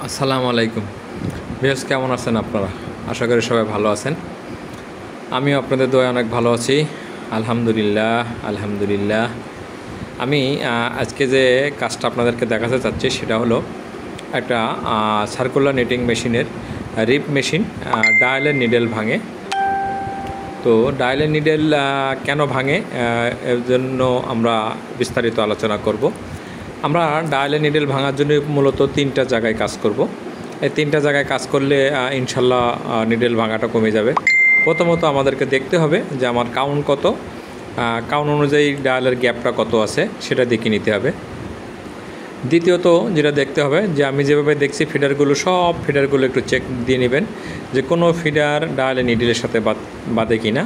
আসসালামু আলাইকুম ভিউয়ার্স, কেমন আছেন আপনারা? আশা করি সবাই ভালো আছেন। আমিও আপনাদের দোয়ায় অনেক ভালো আছি, আলহামদুলিল্লাহ আলহামদুলিল্লাহ। আমি আজকে যে কাজটা আপনাদেরকে দেখাতে চাচ্ছি সেটা হলো একটা সার্কুলার নিটিং মেশিনের রিপ মেশিন। ডায়ালের নিডেল ভাঙে। তো ডায়ালের নিডেল কেন ভাঙে এর জন্য আমরা বিস্তারিত আলোচনা করব। আমরা ডায়ালের নিডেল ভাঙার জন্য মূলত তিনটা জায়গায় কাজ করব। এই তিনটা জায়গায় কাজ করলে ইনশাল্লাহ নিডেল ভাঙাটা কমে যাবে। প্রথমত আমাদেরকে দেখতে হবে যে আমার কাউন্ট কত, কাউন্ট অনুযায়ী ডায়ালের গ্যাপটা কত আছে সেটা দেখে নিতে হবে। দ্বিতীয়ত যেটা দেখতে হবে যে আমি যেভাবে দেখছি ফিডারগুলো, সব ফিডারগুলো একটু চেক দিয়ে নেবেন যে কোনো ফিডার ডায়ালের নিডেলের সাথে বাঁধে কি না,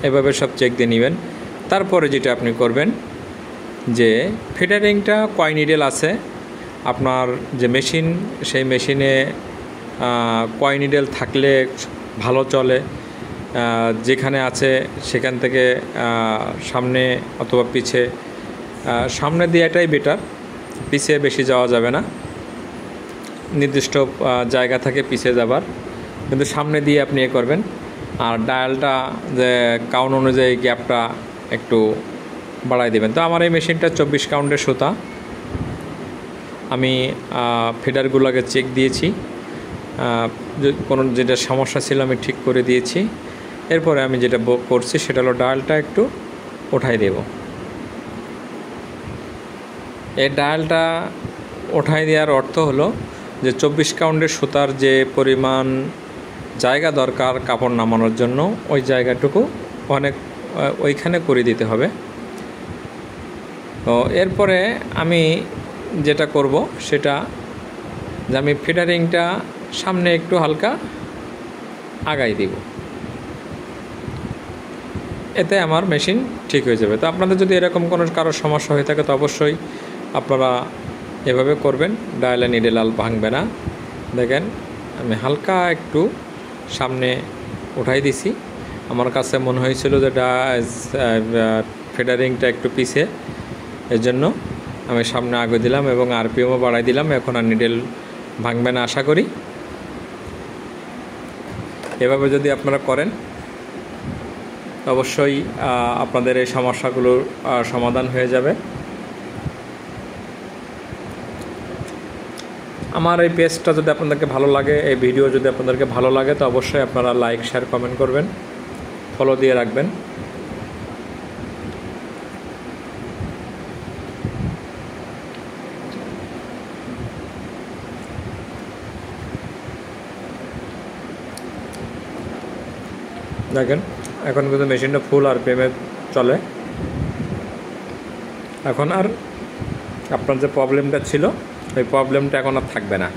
এভাবে সব চেক দিয়ে নেবেন। তারপরে যেটা আপনি করবেন যে ফিডারিংটা কয় নিডেল আছে আপনার যে মেশিন, সেই মেশিনে কয় নিডেল থাকলে ভালো চলে, যেখানে আছে সেখান থেকে সামনে অথবা পিছে, সামনে দেওয়াটাই বেটার, পিছিয়ে বেশি যাওয়া যাবে না। নির্দিষ্ট জায়গা থাকে পিছিয়ে যাবার, কিন্তু সামনে দিয়ে আপনি এ করবেন। আর ডায়ালটা যে কাউন্ট অনুযায়ী গ্যাপটা একটু বাড়াই দেবেন। তো আমার এই মেশিনটা 24 কাউন্টের সুতা। আমি ফিডারগুলোকে চেক দিয়েছি, কোনো যেটা সমস্যা ছিল আমি ঠিক করে দিয়েছি। এরপরে আমি যেটা করছি সেটা হলো ডায়ালটা একটু ওঠাই দেব। এই ডায়ালটা ওঠাই দেওয়ার অর্থ হলো যে 24 কাউন্টের সুতার যে পরিমাণ জায়গা দরকার কাপড় নামানোর জন্য, ওই জায়গাটুকু ওইখানে করে দিতে হবে। তো এরপরে আমি যেটা করব সেটা যে আমি ফিডারিংটা সামনে একটু হালকা আগাই দিব, এতে আমার মেশিন ঠিক হয়ে যাবে। তো আপনাদের যদি এরকম কোনো কারোর সমস্যা হয়ে থাকে তো অবশ্যই আপনারা এভাবে করবেন, ডায়ালের নিডেল ভাঙবে না। দেখেন আমি হালকা একটু সামনে উঠাই দিছি। আমার কাছে মনে হয়েছিল যে ফিডারিংটা একটু পিছে, এর জন্য আমি সামনে আগে দিলাম এবং আরপিএমও বাড়াই দিলাম। এখন আর নিডেল ভাঙবে না আশা করি। এভাবে যদি আপনারা করেন অবশ্যই আপনাদের এই সমস্যাগুলোর সমাধান হয়ে যাবে। আমার এই পেজটা যদি আপনাদেরকে ভালো লাগে, এই ভিডিও যদি আপনাদেরকে ভালো লাগে তো অবশ্যই আপনারা লাইক, শেয়ার, কমেন্ট করবেন, ফলো দিয়ে রাখবেন। দেখেন এখন কিন্তু মেশিনটা ফুল আরপিএমে চলে। এখন আর আপনার যে প্রবলেমটা ছিল ওই প্রবলেমটা এখন আর থাকবে না।